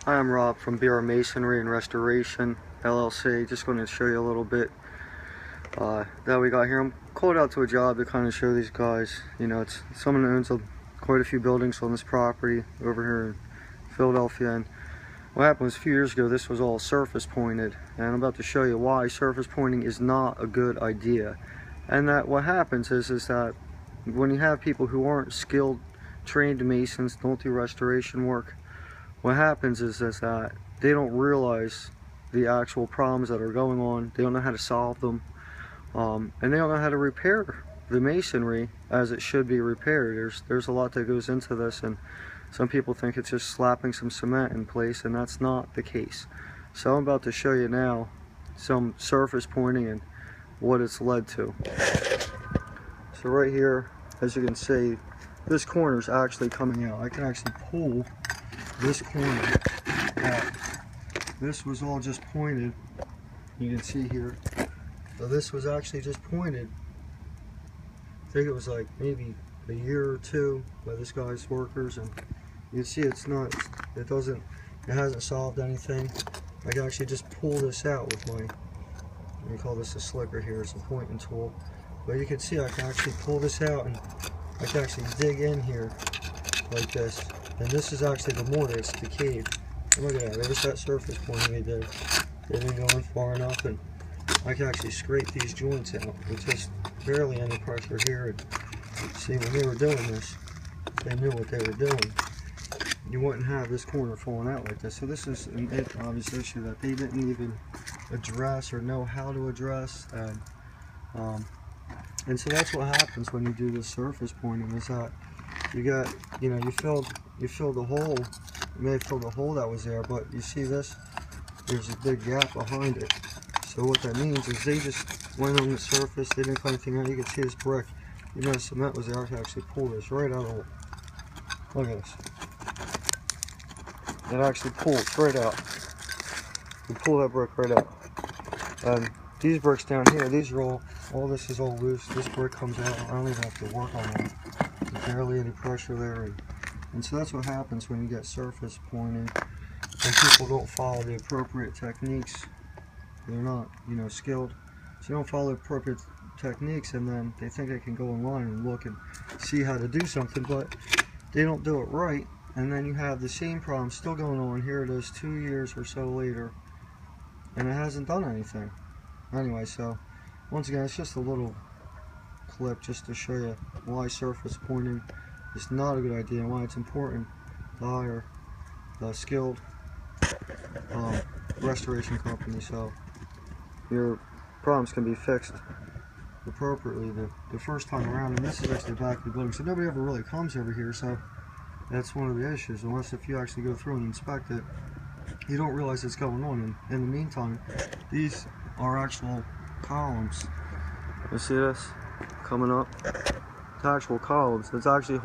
Hi, I'm Rob from BR Masonry and Restoration LLC. Just going to show you a little bit that we got here. I'm called out to a job to kind of show these guys. You know, it's someone who owns quite a few buildings on this property over here in Philadelphia. And what happened was a few years ago, this was all surface pointed, and I'm about to show you why surface pointing is not a good idea. And that what happens is that when you have people who aren't skilled, trained masons, don't do restoration work, what happens is that they don't realize the actual problems that are going on. They don't know how to solve them, and they don't know how to repair the masonry as it should be repaired. There's a lot that goes into this, and some people think it's just slapping some cement in place, and that's not the case. So I'm about to show you now some surface pointing and what it's led to. So right here, as you can see, this corner is actually coming out. I can actually pull this corner out. This was all just pointed, you can see here. So this was actually just pointed. I think it was like maybe a year or two by this guy's workers, and you can see it hasn't solved anything. I can actually just pull this out with my, we call this a slicker here, it's a pointing tool. But you can see I can actually pull this out, and I can actually dig in here like this. And this is actually the mortar, it's decayed. And look at that, there's that surface pointing they did. They didn't go in far enough, and I can actually scrape these joints out with just barely any pressure here. And see, when they were doing this, they knew what they were doing. You wouldn't have this corner falling out like this. So this is an obvious issue that they didn't even address or know how to address. And so that's what happens when you do this surface pointing, is that you got, you know, you filled the hole. You may have filled the hole that was there, but you see this, there's a big gap behind it. So what that means is they just went on the surface, they didn't cut anything out. You can see this brick, you know, cement was there. I can actually pull this right out of it. Look at this. It actually pulls right out. You pull that brick right out. And these bricks down here, these are all this is all loose. This brick comes out. I don't even have to work on it. There's barely any pressure there. And so that's what happens when you get surface pointing and people don't follow the appropriate techniques. They're not, you know, skilled. So they don't follow the appropriate techniques, and then they think they can go online and look and see how to do something, but they don't do it right. And then you have the same problem still going on. Here it is 2 years or so later, and it hasn't done anything. Anyway, so once again, it's just a little clip just to show you why surface pointing is not a good idea and why it's important to hire a skilled restoration company, so your problems can be fixed appropriately the first time around. And this is actually the back of the building, so nobody ever really comes over here, so that's one of the issues. Unless if you actually go through and inspect it, you don't realize it's going on. And in the meantime, these are actual columns. You see this coming up? It's actual columns. It's actually